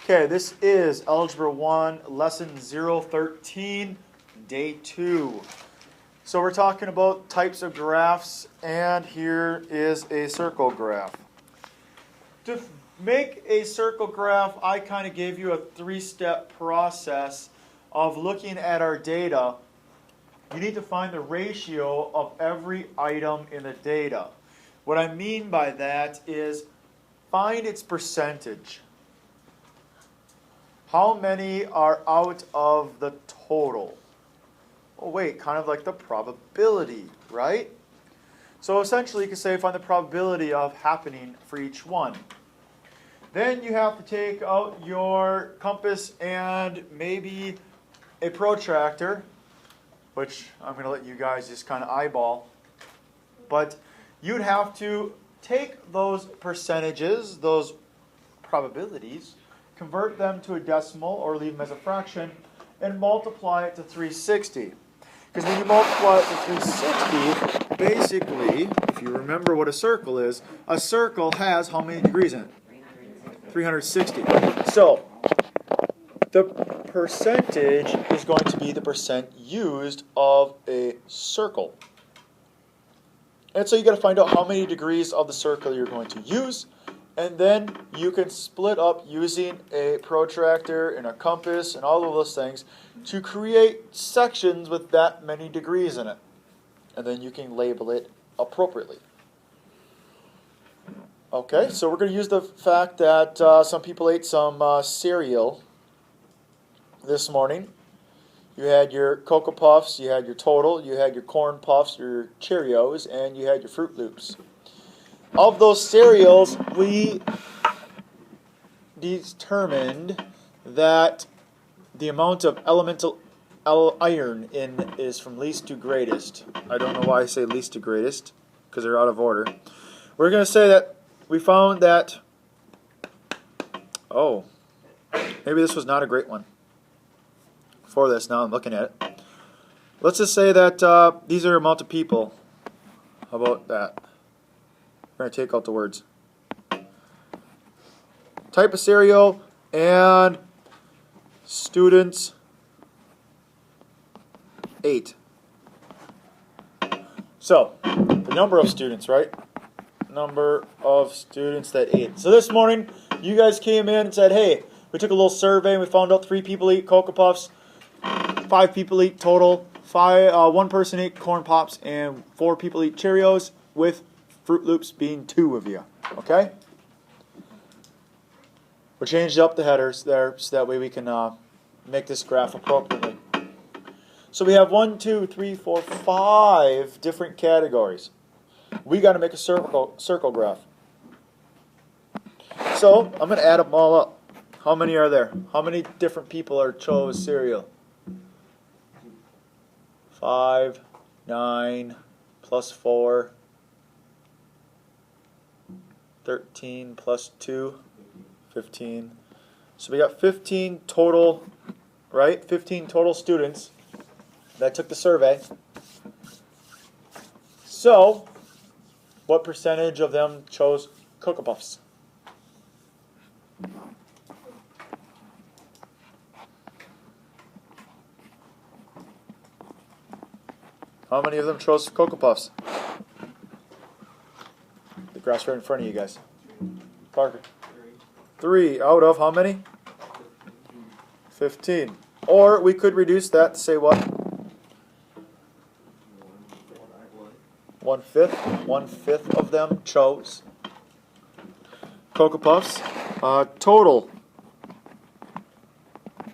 Okay, this is Algebra 1, Lesson 013, Day 2. So we're talking about types of graphs, and here is a circle graph. To make a circle graph, I kind of gave you a three-step process of looking at our data. You need to find the ratio of every item in the data. What I mean by that is find its percentage. How many are out of the total? Oh wait, kind of like the probability, right? So essentially you can say find the probability of happening for each one. Then you have to take out your compass and maybe a protractor, which I'm going to let you guys just kind of eyeball. But you'd have to take those percentages, those probabilities, convert them to a decimal or leave them as a fraction, and multiply it to 360. Because when you multiply it to 360, basically, if you remember what a circle has how many degrees in it? 360. So, the percentage is going to be the percent used of a circle. And so you got to find out how many degrees of the circle you're going to use. And then you can split up using a protractor and a compass and all of those things to create sections with that many degrees in it. And then you can label it appropriately. Okay, so we're going to use the fact that some people ate some cereal this morning. You had your Cocoa Puffs, you had your Total, you had your Corn Puffs, your Cheerios, and you had your Fruit Loops. Of those cereals, we determined that the amount of elemental iron in is from least to greatest. I don't know why I say least to greatest, because they're out of order. We're going to say that we found that, oh, maybe this was not a great one for this. Now I'm looking at it. Let's just say that these are the amount of people. How about that? We're going to take out the words. Type of cereal and students 8. So, the number of students, right? Number of students that ate. So this morning, you guys came in and said, hey, we took a little survey and we found out 3 people eat Cocoa Puffs, 5 people eat Total, 1 person ate Corn Pops, and 4 people eat Cheerios, with Fruit Loops being 2 of you. Okay? We changed up the headers there so that way we can make this graph appropriately. So we have 1, 2, 3, 4, 5 different categories. We got to make a circle graph. So I'm going to add them all up. How many are there? How many different people are chose cereal? 5, 9, plus 4, 13 plus 2, 15. So we got 15 total, right? 15 total students that took the survey. So, what percentage of them chose Cocoa Puffs? How many of them chose Cocoa Puffs? The graph's right in front of you guys. Parker. 3 out of how many? 15. Or we could reduce that to say what? 1/5. 1/5 of them chose Cocoa Puffs. Total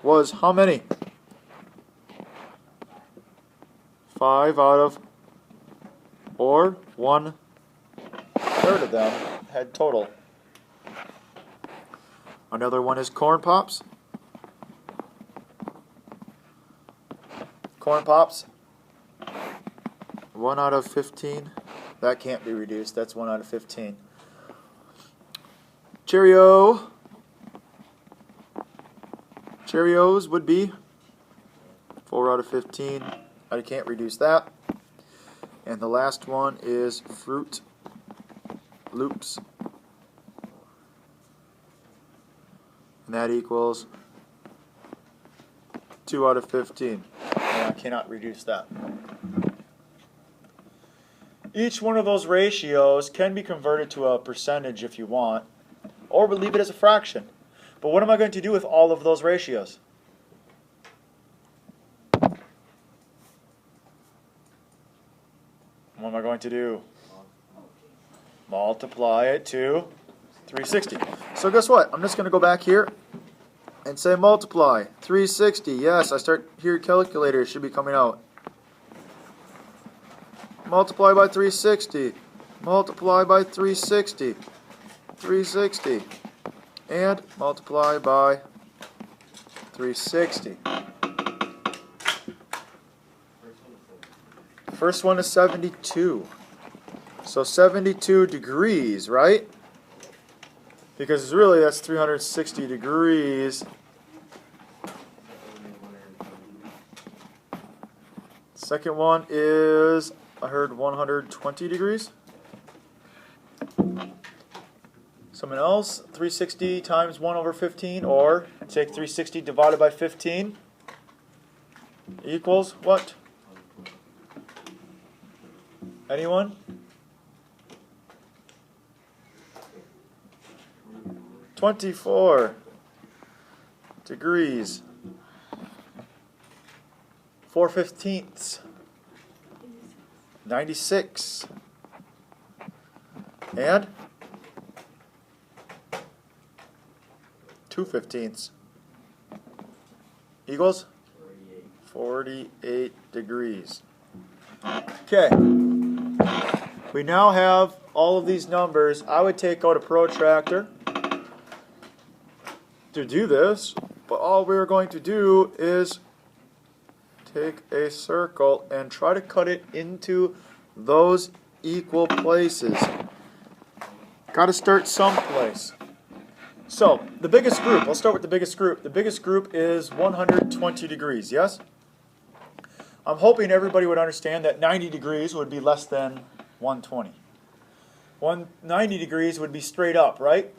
was how many? 5 out of, or 1/3 of them had Total. Another one is Corn Pops. Corn Pops, 1 out of 15. That can't be reduced. That's 1 out of 15. Cheerios would be 4 out of 15. I can't reduce that. And the last one is Fruit Loops. And that equals 2 out of 15. And I cannot reduce that. Each one of those ratios can be converted to a percentage if you want, or we leave it as a fraction. But what am I going to do with all of those ratios? What am I going to do? Multiply it to 360. So guess what? I'm just going to go back here and say multiply. 360. Yes, I start here, calculator should be coming out. Multiply by 360. Multiply by 360. 360. And multiply by 360. First one is 72. So 72 degrees, right? Because really that's 360 degrees. Second one is, I heard 120 degrees. Someone else, 360 times 1 over 15, or take 360 divided by 15 equals what? Anyone? 24 degrees. 4/15. 96. And 2/15 equals 48 degrees. Okay. We now have all of these numbers. I would take out a protractor to do this, but all we're going to do is take a circle and try to cut it into those equal places. Got to start someplace. So, the biggest group, let's start with the biggest group. The biggest group is 120 degrees, yes? I'm hoping everybody would understand that 90 degrees would be less than 120. 190 degrees would be straight up, right?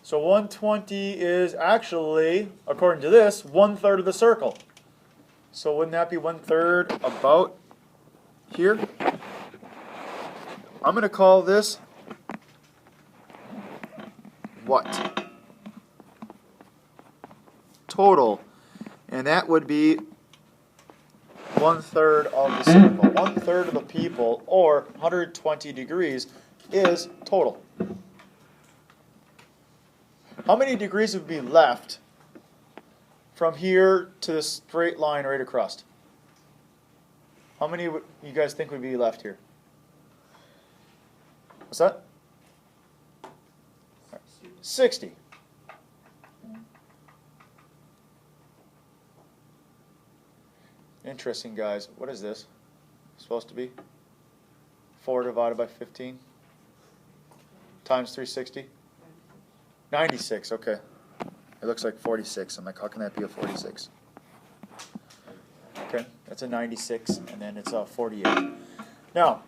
So 120 is actually, according to this, 1/3 of the circle. So wouldn't that be 1/3 about here? I'm going to call this what? Total. And that would be 1/3 of the circle. 1/3 of the people, or 120 degrees, is total. How many degrees would be left from here to the straight line right across? How many would you guys think would be left here? What's that? 60. Interesting, guys. What is this supposed to be? 4 divided by 15 times 360? 96, okay. It looks like 46. I'm like, how can that be a 46? Okay, that's a 96, and then it's a 48. Now,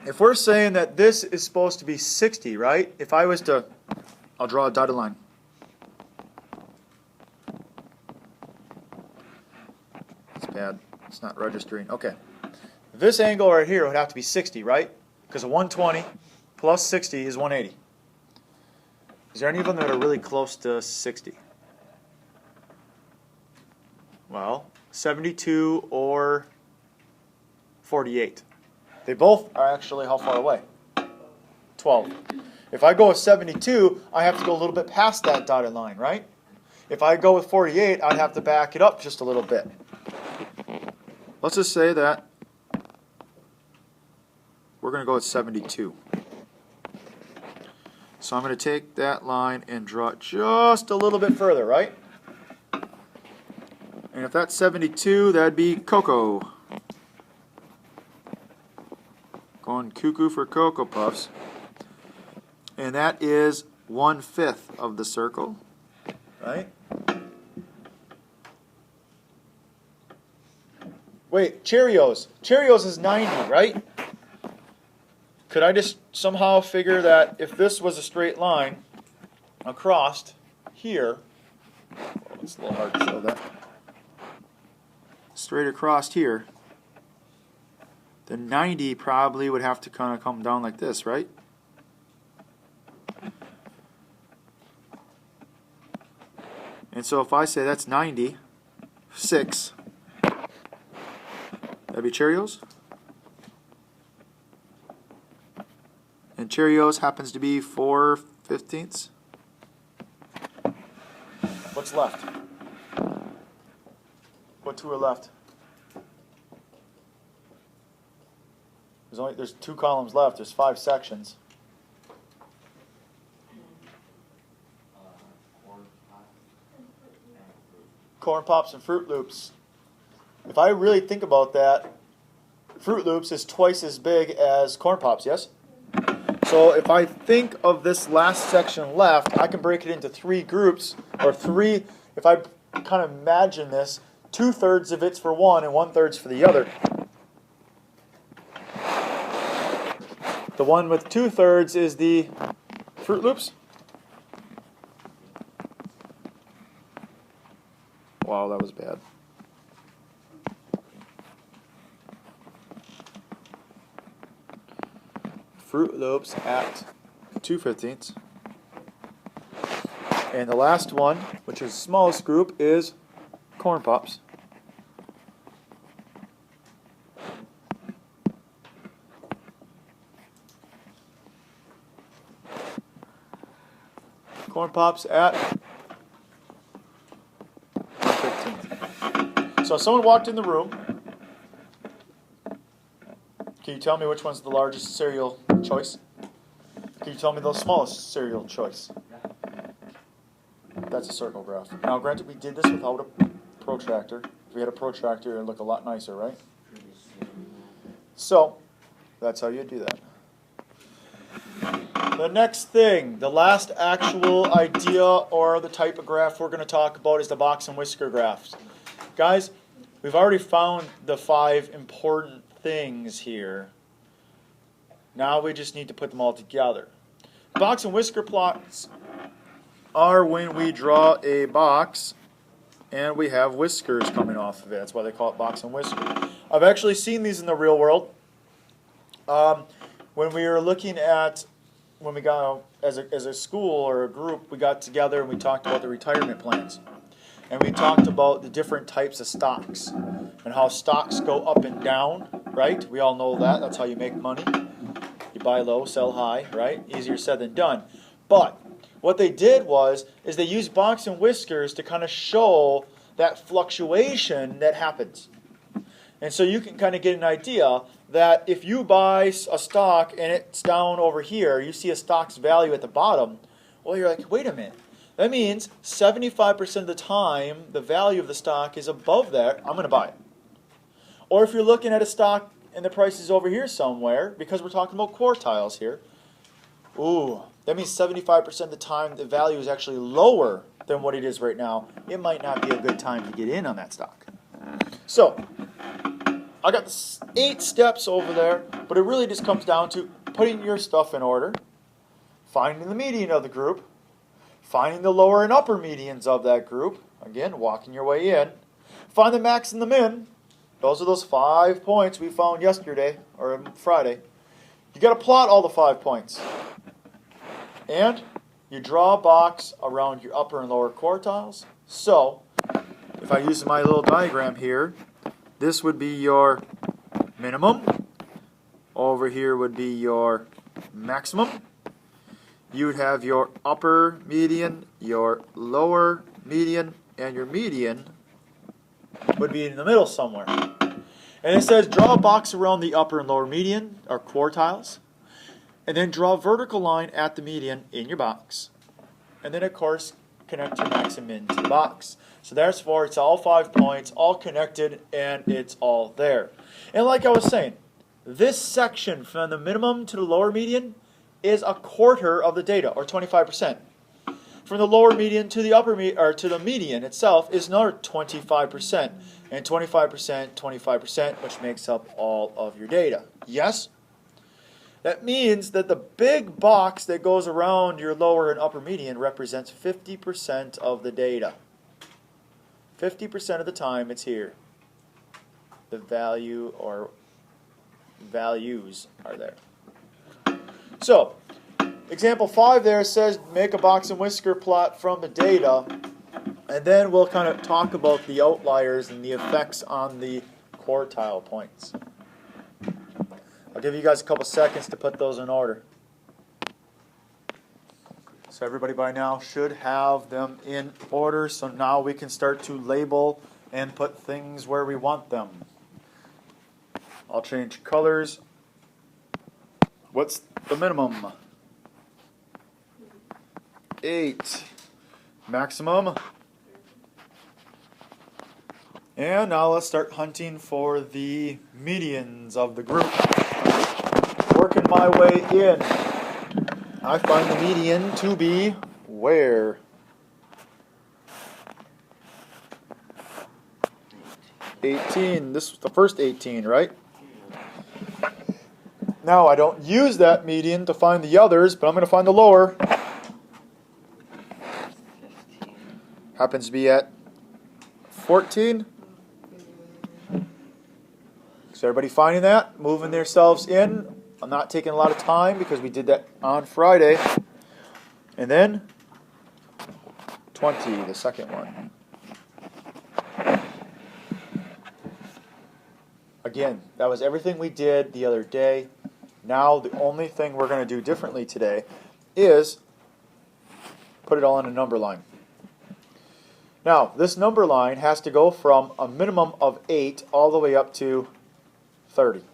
if we're saying that this is supposed to be 60, right? If I was to, I'll draw a dotted line. It's bad. It's not registering. Okay. This angle right here would have to be 60, right? Because a 120 plus 60 is 180. Is there any of them that are really close to 60? Well, 72 or 48. They both are actually how far away? 12. If I go with 72, I have to go a little bit past that dotted line, right? If I go with 48, I'd have to back it up just a little bit. Let's just say that we're going to go with 72. So I'm going to take that line and draw it just a little bit further, right? And if that's 72, that'd be Cocoa. Going cuckoo for Cocoa Puffs. And that is 1/5 of the circle, right? Wait, Cheerios. Cheerios is 90, right? Could I just somehow figure that if this was a straight line across here, well, it's a little hard to show that, straight across here, the 90 probably would have to kind of come down like this, right? And so if I say that's 96, that'd be Cheerios. And Cheerios happens to be 4/15. What's left? What two are left? There's 2 columns left. There's 5 sections. Corn Pops and Fruit Loops. If I really think about that, Fruit Loops is twice as big as Corn Pops, yes? So if I think of this last section left, I can break it into 3 groups, or 3, if I kind of imagine this, 2/3 of it's for one and 1/3 for the other. The one with 2/3 is the Fruit Loops. Wow, that was bad. Fruit Loops at 2/15. And the last one, which is the smallest group, is Corn Pops. Corn Pops at 1/15. So if someone walked in the room, can you tell me which one's the largest cereal choice? Can you tell me the smallest cereal choice? That's a circle graph. Now, granted, we did this without a protractor. If we had a protractor, it would look a lot nicer, right? So, that's how you do that. The next thing, the last actual idea or the type of graph we're going to talk about is the box and whisker graphs. Guys, we've already found the 5 important things here. Now we just need to put them all together. Box and whisker plots are when we draw a box and we have whiskers coming off of it. That's why they call it box and whisker. I've actually seen these in the real world. When we were looking at, when we got, as a school or a group, we got together and we talked about the retirement plans. And we talked about the different types of stocks and how stocks go up and down, right? We all know that. That's how you make money. You buy low, sell high, right? Easier said than done. But what they did is they used box and whiskers to kind of show that fluctuation that happens. And so you can kind of get an idea that if you buy a stock and it's down over here, you see a stock's value at the bottom, well, you're like, wait a minute. That means 75% of the time, the value of the stock is above that. I'm going to buy it. Or if you're looking at a stock and the price is over here somewhere, because we're talking about quartiles here, ooh, that means 75% of the time the value is actually lower than what it is right now. It might not be a good time to get in on that stock. So, I got the 8 steps over there, but it really just comes down to putting your stuff in order, finding the median of the group, finding the lower and upper medians of that group, again, walking your way in, find the max and the min. Those are those 5 points we found yesterday, or Friday. You got to plot all the 5 points. And you draw a box around your upper and lower quartiles. So, if I use my little diagram here, this would be your minimum. Over here would be your maximum. You would have your upper median, your lower median, and your median would be in the middle somewhere. And it says draw a box around the upper and lower median, or quartiles, and then draw a vertical line at the median in your box. And then, of course, connect your max and min to the box. So therefore, it's all 5 points, all connected, and it's all there. And like I was saying, this section from the minimum to the lower median is a quarter of the data, or 25%. From the lower median to the or to the median itself is another 25%, and 25%, 25%, which makes up all of your data. Yes? That means that the big box that goes around your lower and upper median represents 50% of the data. 50% of the time it's here. The value or values are there. So, example 5 there says make a box and whisker plot from the data, and then we'll kind of talk about the outliers and the effects on the quartile points. I'll give you guys a couple seconds to put those in order. So everybody by now should have them in order, so now we can start to label and put things where we want them. I'll change colors. What's the minimum? 8. Maximum. And now let's start hunting for the medians of the group. Working my way in. I find the median to be where? 18. This is the first 18, right? Now I don't use that median to find the others, but I'm going to find the lower. Happens to be at 14. So everybody finding that? Moving themselves in. I'm not taking a lot of time because we did that on Friday. And then 20, the second one. Again, that was everything we did the other day. Now the only thing we're going to do differently today is put it all in a number line. Now, this number line has to go from a minimum of 8 all the way up to 30.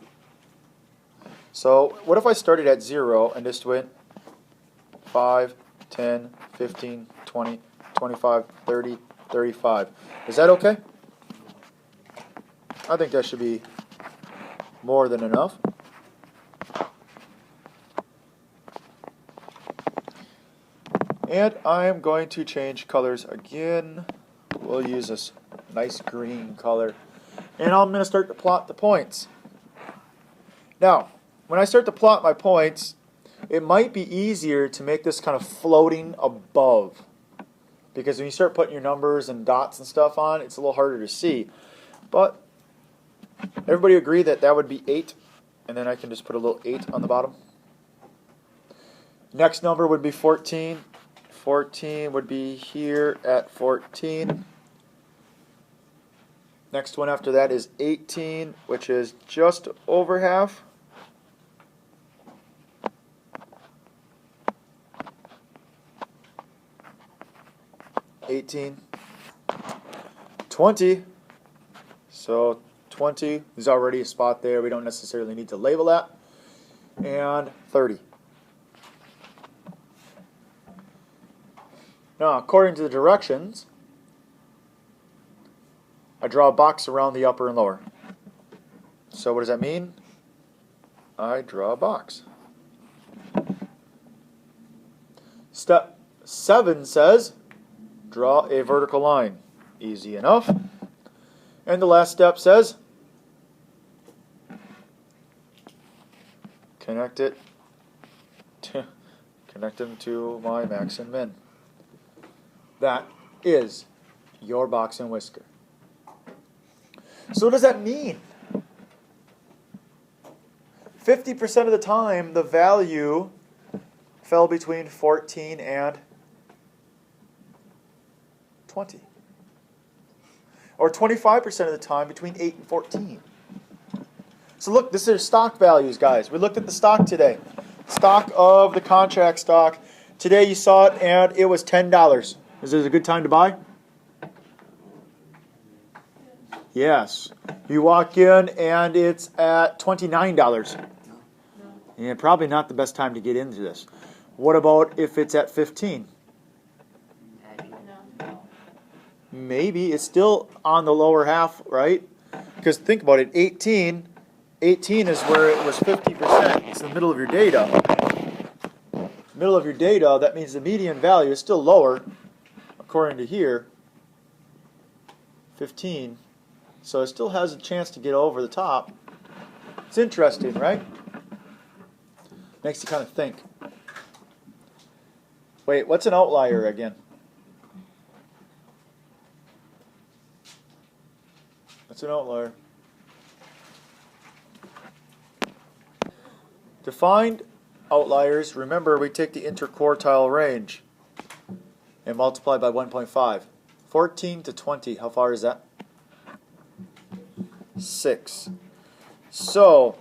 So what if I started at 0 and just went 5, 10, 15, 20, 25, 30, 35. Is that okay? I think that should be more than enough. And I am going to change colors again. We'll use this nice green color. And I'm going to start to plot the points. Now, when I start to plot my points, it might be easier to make this kind of floating above. Because when you start putting your numbers and dots and stuff on, it's a little harder to see. But everybody agree that that would be 8. And then I can just put a little 8 on the bottom. Next number would be 14. 14 would be here at 14. Next one after that is 18, which is just over half. $18. 20. So 20 is already a spot there. We don't necessarily need to label that. And 30. Now, according to the directions, I draw a box around the upper and lower. So what does that mean? I draw a box. Step 7 says, draw a vertical line. Easy enough. And the last step says, connect them to my max and min. That is your box and whisker. So what does that mean? 50% of the time, the value fell between 14 and 20. Or 25% of the time between 8 and 14. So look, this is stock values, guys. We looked at the stock today. Stock of the contract stock. Today you saw it and it was $10. Is this a good time to buy? Yes. You walk in and it's at $29. And probably not the best time to get into this. What about if it's at 15? Maybe. It's still on the lower half, right? Because think about it, 18 is where it was 50%. It's the middle of your data. Middle of your data, that means the median value is still lower, according to here, 15. So it still has a chance to get over the top. It's interesting, right? Makes you kind of think. Wait, what's an outlier again? What's an outlier? To find outliers, remember we take the interquartile range and multiply by 1.5. 14 to 20, how far is that? 6. So,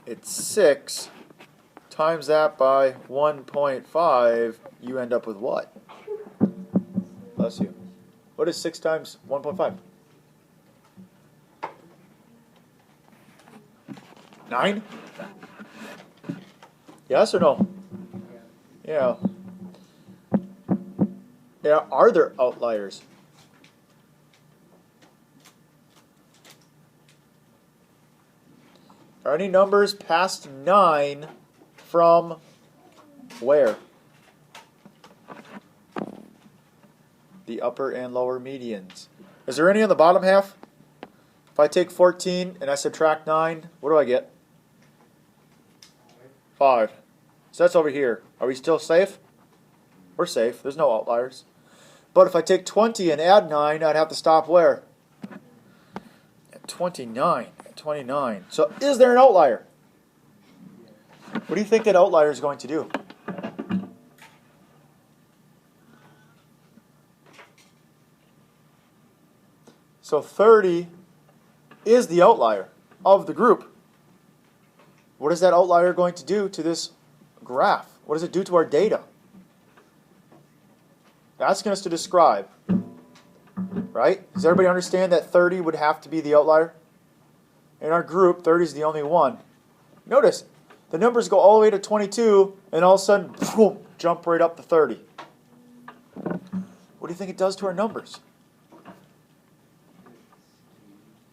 it's 6 times that by 1.5, you end up with what? Bless you. What is 6 times 1.5? 9? Yes or no? Yeah. Yeah, are there outliers? Are any numbers past 9 from where? The upper and lower medians. Is there any on the bottom half? If I take 14 and I subtract 9, what do I get? 5. So that's over here. Are we still safe? We're safe. There's no outliers. But if I take 20 and add 9, I'd have to stop where? At 29. At 29. So is there an outlier? What do you think that outlier is going to do? So 30 is the outlier of the group. What is that outlier going to do to this graph? What does it do to our data? Asking us to describe. Right? Does everybody understand that 30 would have to be the outlier? In our group, 30 is the only one. Notice, the numbers go all the way to 22, and all of a sudden, boom, jump right up to 30. What do you think it does to our numbers?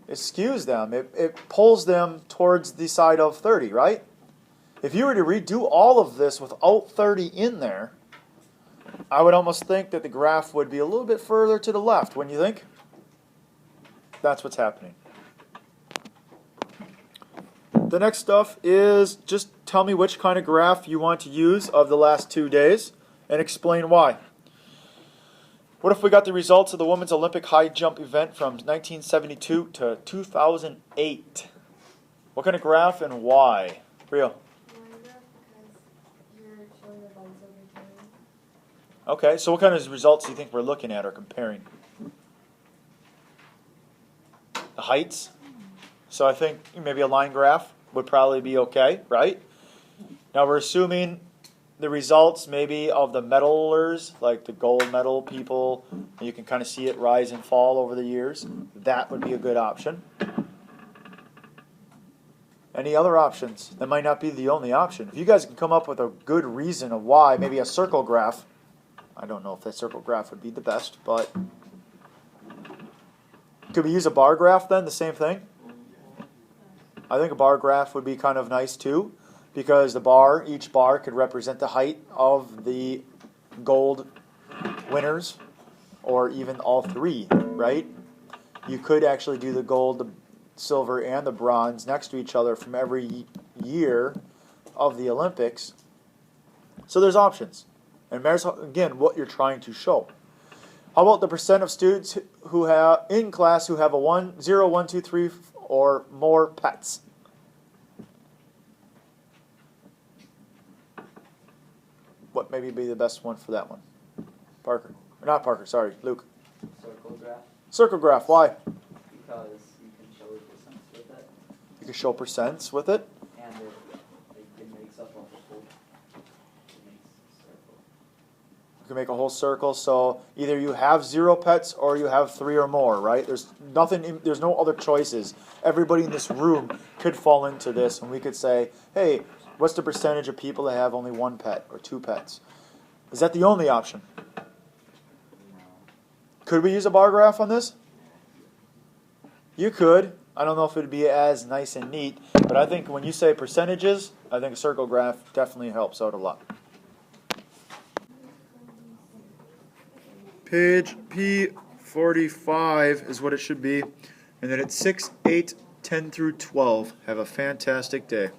It skews them. It pulls them towards the side of 30, right? If you were to redo all of this without 30 in there, I would almost think that the graph would be a little bit further to the left, wouldn't you think? That's what's happening. The next stuff is just tell me which kind of graph you want to use of the last 2 days and explain why. What if we got the results of the women's Olympic high jump event from 1972 to 2008? What kind of graph and why? Rio? Okay, so what kind of results do you think we're looking at or comparing? The heights? So I think maybe a line graph would probably be okay, right? Now we're assuming the results maybe of the medalers, like the gold medal people, and you can kind of see it rise and fall over the years. That would be a good option. Any other options? That might not be the only option. If you guys can come up with a good reason of why, maybe a circle graph. I don't know if that circle graph would be the best, but could we use a bar graph then? The same thing? I think a bar graph would be kind of nice too, because each bar could represent the height of the gold winners, or even all three, right? You could actually do the gold, the silver, and the bronze next to each other from every year of the Olympics. So there's options. And it matters, again, what you're trying to show. How about the percent of students who have in class who have a 0, 1, 2, 3, or more pets? What maybe be the best one for that one? Parker. Or not Parker, sorry, Luke. Circle graph. Circle graph, why? Because you can show percents with it. You can show percents with it. And it makes up a whole. It makes a circle. You can make a whole circle, so either you have 0 pets or you have 3 or more, right? There's no other choices. Everybody in this room could fall into this, and we could say, hey, what's the percentage of people that have only 1 pet or 2 pets? Is that the only option? No. Could we use a bar graph on this? You could. I don't know if it would be as nice and neat, but I think when you say percentages, I think a circle graph definitely helps out a lot. Page P45 is what it should be. And then it's 6, 8, 10 through 12. Have a fantastic day.